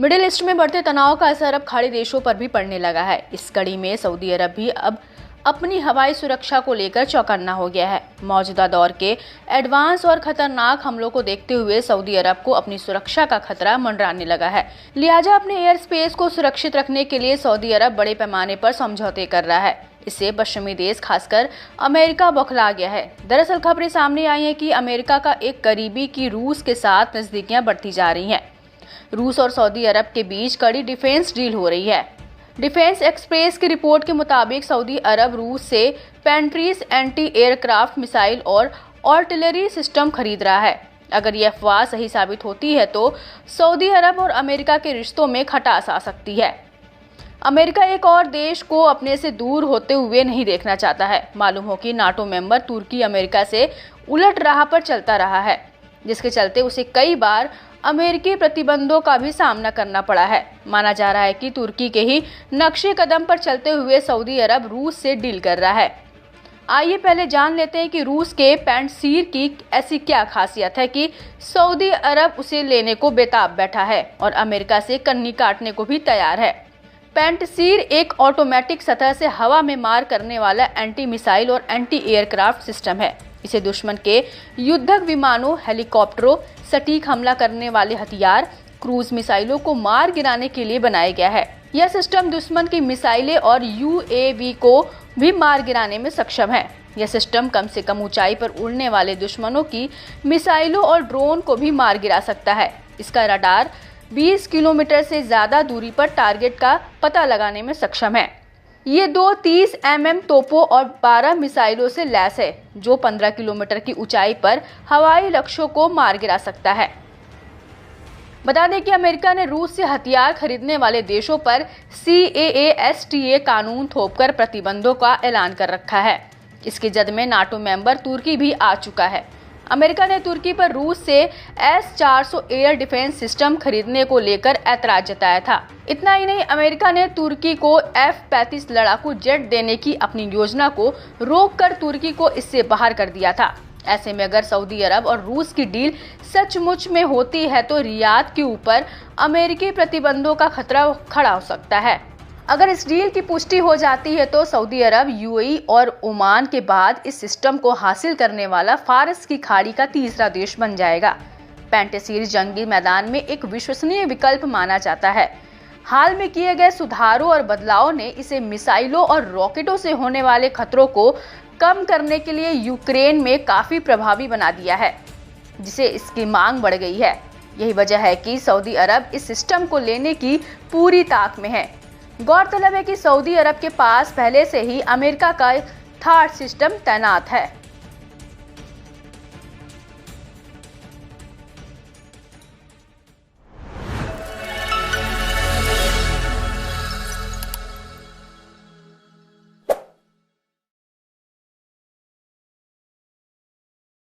Middle east में बढ़ते तनाव का असर अब खाड़ी देशों पर भी पड़ने लगा है। इस कड़ी में सऊदी अरब भी अब अपनी हवाई सुरक्षा को लेकर चौकन्ना हो गया है। मौजूदा दौर के एडवांस और खतरनाक हमलों को देखते हुए सऊदी अरब को अपनी सुरक्षा का खतरा मंडराने लगा है। लिहाजा अपने एयर स्पेस को सुरक्षित रखने के लिए सऊदी अरब बड़े पैमाने पर समझौते कर रहा है। इससे पश्चिमी देश खासकर अमेरिका बौखला गया है। दरअसल खबरें सामने आई हैं कि अमेरिका का एक करीबी की रूस के साथ नजदीकियां बढ़ती जा रही हैं। रूस और सऊदी अरब के बीच कड़ी डिफेंस डील हो रही है। डिफेंस एक्सप्रेस की रिपोर्ट के मुताबिक सऊदी अरब रूस से पैंट्रीज एंटी एयरक्राफ्ट मिसाइल और आर्टिलरी सिस्टम खरीद रहा है। अगर ये अफवाह सही साबित होती है तो सऊदी अरब और अमेरिका के रिश्तों में खटास आ सकती है। अमेरिका एक और देश को अपने से दूर होते हुए नहीं देखना चाहता है। मालूम हो कि नाटो मेंबर तुर्की अमेरिका से उलट राह पर चलता रहा है, जिसके चलते उसे कई बार अमेरिकी प्रतिबंधों का भी सामना करना पड़ा है। माना जा रहा है कि तुर्की के ही नक्शे कदम पर चलते हुए सऊदी अरब रूस से डील कर रहा है। आइए पहले जान लेते हैं कि रूस के पैंटसीर की ऐसी क्या खासियत है कि सऊदी अरब उसे लेने को बेताब बैठा है और अमेरिका से कन्नी काटने को भी तैयार है। पैंटसीर एक ऑटोमेटिक सतह से हवा में मार करने वाला एंटी मिसाइल और एंटी एयरक्राफ्ट सिस्टम है। इसे दुश्मन के युद्धक विमानों, हेलीकॉप्टरों, सटीक हमला करने वाले हथियार, क्रूज मिसाइलों को मार गिराने के लिए बनाया गया है। यह सिस्टम दुश्मन की मिसाइलें और यूएवी को भी मार गिराने में सक्षम है। यह सिस्टम कम से कम ऊंचाई पर उड़ने वाले दुश्मनों की मिसाइलों और ड्रोन को भी मार गिरा सकता है। इसका रडार 20 किलोमीटर से ज्यादा दूरी पर टारगेट का पता लगाने में सक्षम है। ये दो 30 mm तोपों और 12 मिसाइलों से लैस है, जो 15 किलोमीटर की ऊंचाई पर हवाई लक्ष्यों को मार गिरा सकता है। बता दें कि अमेरिका ने रूस से हथियार खरीदने वाले देशों पर CAASTA कानून थोपकर प्रतिबंधों का ऐलान कर रखा है। इसकी जद में नाटो मेंबर तुर्की भी आ चुका है। अमेरिका ने तुर्की पर रूस से S-400 एयर डिफेंस सिस्टम खरीदने को लेकर ऐतराज जताया था। इतना ही नहीं, अमेरिका ने तुर्की को F-35 लड़ाकू जेट देने की अपनी योजना को रोककर तुर्की को इससे बाहर कर दिया था। ऐसे में अगर सऊदी अरब और रूस की डील सचमुच में होती है तो रियाद के ऊपर अमेरिकी प्रतिबंधों का खतरा खड़ा हो सकता है। अगर इस डील की पुष्टि हो जाती है तो सऊदी अरब, यूएई और ओमान के बाद इस सिस्टम को हासिल करने वाला फारस की खाड़ी का तीसरा देश बन जाएगा। पैंटसीर जंगी मैदान में एक विश्वसनीय विकल्प माना जाता है। हाल में किए गए सुधारों और बदलावों ने इसे मिसाइलों और रॉकेटों से होने वाले खतरों को कम करने के लिए यूक्रेन में काफी प्रभावी बना दिया है, जिसे इसकी मांग बढ़ गई है। यही वजह है कि सऊदी अरब इस सिस्टम को लेने की पूरी ताक में है। गौरतलब है कि सऊदी अरब के पास पहले से ही अमेरिका का थाट सिस्टम तैनात है।